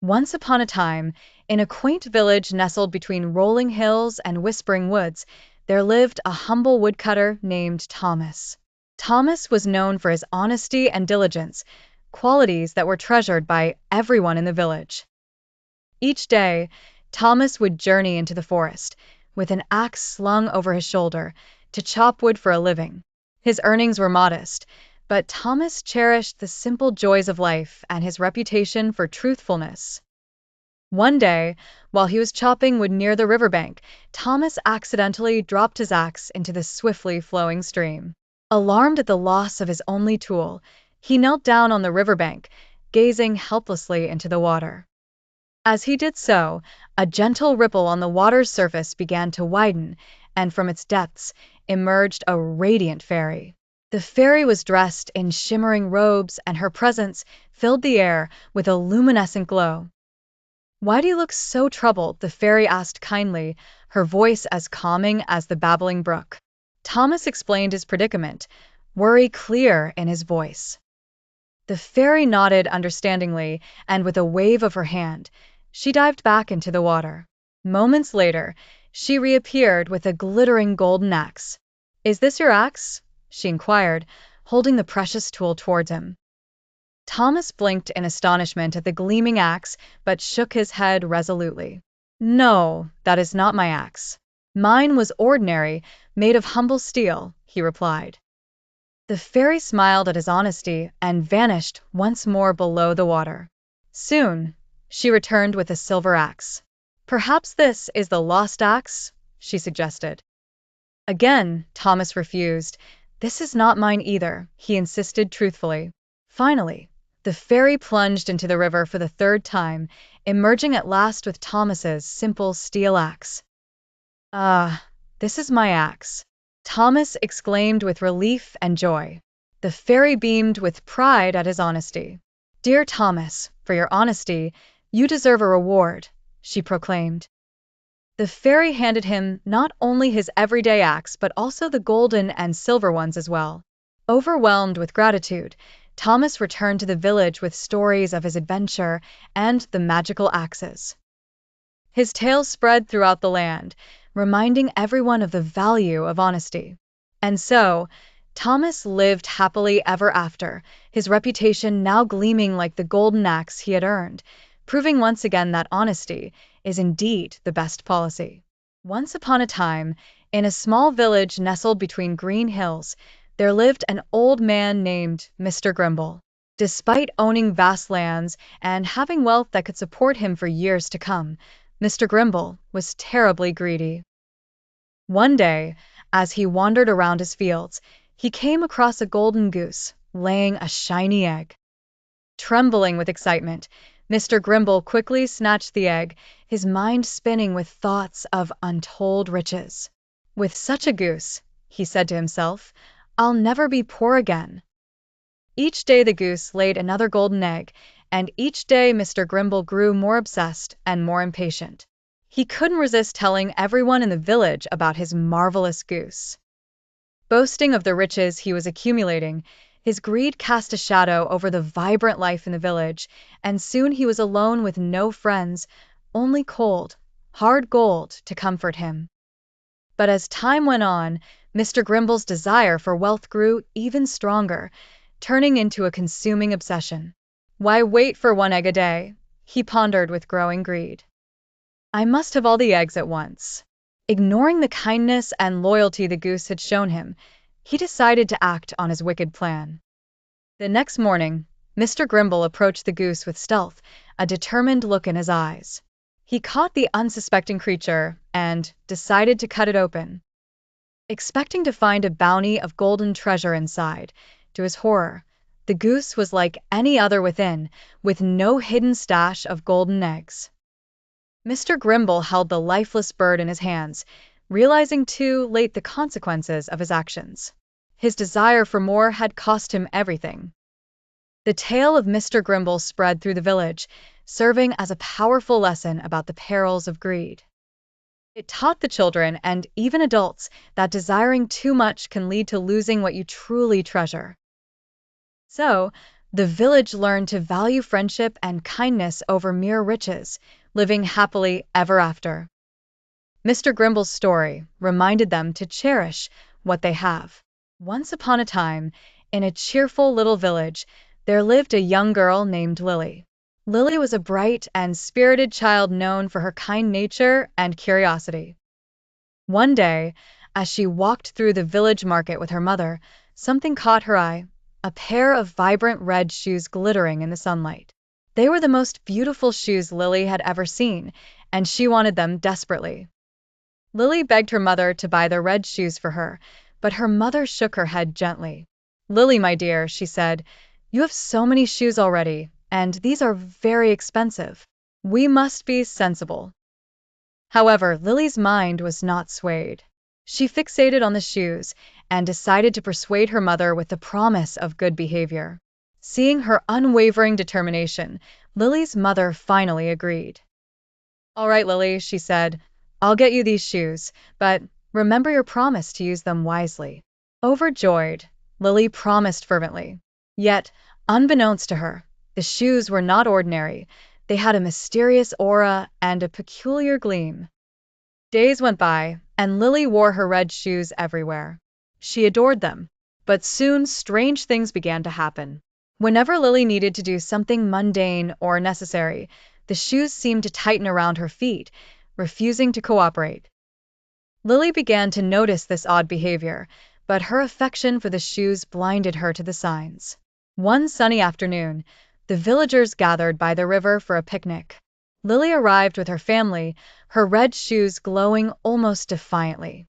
Once upon a time, in a quaint village nestled between rolling hills and whispering woods, there lived a humble woodcutter named Thomas. Thomas was known for his honesty and diligence, qualities that were treasured by everyone in the village. Each day, Thomas would journey into the forest, with an axe slung over his shoulder, to chop wood for a living. His earnings were modest, but Thomas cherished the simple joys of life and his reputation for truthfulness. One day, while he was chopping wood near the riverbank, Thomas accidentally dropped his axe into the swiftly flowing stream. Alarmed at the loss of his only tool, he knelt down on the riverbank, gazing helplessly into the water. As he did so, a gentle ripple on the water's surface began to widen, and from its depths emerged a radiant fairy. The fairy was dressed in shimmering robes, and her presence filled the air with a luminescent glow. "Why do you look so troubled?" the fairy asked kindly, her voice as calming as the babbling brook. Thomas explained his predicament, worry clear in his voice. The fairy nodded understandingly, and with a wave of her hand, she dived back into the water. Moments later, she reappeared with a glittering golden axe. "Is this your axe?" she inquired, holding the precious tool towards him. Thomas blinked in astonishment at the gleaming axe, but shook his head resolutely. "No, that is not my axe. Mine was ordinary, made of humble steel," he replied. The fairy smiled at his honesty and vanished once more below the water. Soon, she returned with a silver axe. "Perhaps this is the lost axe?" she suggested. Again, Thomas refused. "This is not mine either," he insisted truthfully. Finally, the fairy plunged into the river for the third time, emerging at last with Thomas's simple steel axe. "Ah, this is my axe," Thomas exclaimed with relief and joy. The fairy beamed with pride at his honesty. "Dear Thomas, for your honesty, you deserve a reward," she proclaimed. The fairy handed him not only his everyday axe but also the golden and silver ones as well. Overwhelmed with gratitude, Thomas returned to the village with stories of his adventure and the magical axes. His tale spread throughout the land, reminding everyone of the value of honesty. And so, Thomas lived happily ever after, his reputation now gleaming like the golden axe he had earned, proving once again that honesty is indeed the best policy. Once upon a time, in a small village nestled between green hills, there lived an old man named Mr. Grimble. Despite owning vast lands and having wealth that could support him for years to come, Mr. Grimble was terribly greedy. One day, as he wandered around his fields, he came across a golden goose laying a shiny egg. Trembling with excitement, Mr. Grimble quickly snatched the egg, his mind spinning with thoughts of untold riches. "With such a goose," he said to himself, "I'll never be poor again." Each day the goose laid another golden egg, and each day Mr. Grimble grew more obsessed and more impatient. He couldn't resist telling everyone in the village about his marvelous goose. Boasting of the riches he was accumulating, his greed cast a shadow over the vibrant life in the village, and soon he was alone with no friends, only cold, hard gold to comfort him. But as time went on, Mr. Grimble's desire for wealth grew even stronger, turning into a consuming obsession. "Why wait for one egg a day?" he pondered with growing greed. "I must have all the eggs at once." Ignoring the kindness and loyalty the goose had shown him, he decided to act on his wicked plan. The next morning, Mr. Grimble approached the goose with stealth, a determined look in his eyes. He caught the unsuspecting creature and decided to cut it open. Expecting to find a bounty of golden treasure inside, to his horror, the goose was like any other within, with no hidden stash of golden eggs. Mr. Grimble held the lifeless bird in his hands, realizing too late the consequences of his actions. His desire for more had cost him everything. The tale of Mr. Grimble spread through the village, serving as a powerful lesson about the perils of greed. It taught the children and even adults that desiring too much can lead to losing what you truly treasure. So, The village learned to value friendship and kindness over mere riches, living happily ever after. Mr. Grimble's story reminded them to cherish what they have. Once upon a time, in a cheerful little village, there lived a young girl named Lily. Lily was a bright and spirited child known for her kind nature and curiosity. One day, as she walked through the village market with her mother, something caught her eye, a pair of vibrant red shoes glittering in the sunlight. They were the most beautiful shoes Lily had ever seen, and she wanted them desperately. Lily begged her mother to buy the red shoes for her, but her mother shook her head gently. "Lily, my dear," she said, "you have so many shoes already, and these are very expensive. We must be sensible." However, Lily's mind was not swayed. She fixated on the shoes and decided to persuade her mother with the promise of good behavior. Seeing her unwavering determination, Lily's mother finally agreed. "All right, Lily," she said, "I'll get you these shoes, but remember your promise to use them wisely." Overjoyed, Lily promised fervently. Yet, unbeknownst to her, the shoes were not ordinary. They had a mysterious aura and a peculiar gleam. Days went by, and Lily wore her red shoes everywhere. She adored them. But soon strange things began to happen. Whenever Lily needed to do something mundane or necessary, the shoes seemed to tighten around her feet, refusing to cooperate. Lily began to notice this odd behavior, but her affection for the shoes blinded her to the signs. One sunny afternoon, the villagers gathered by the river for a picnic. Lily arrived with her family, her red shoes glowing almost defiantly.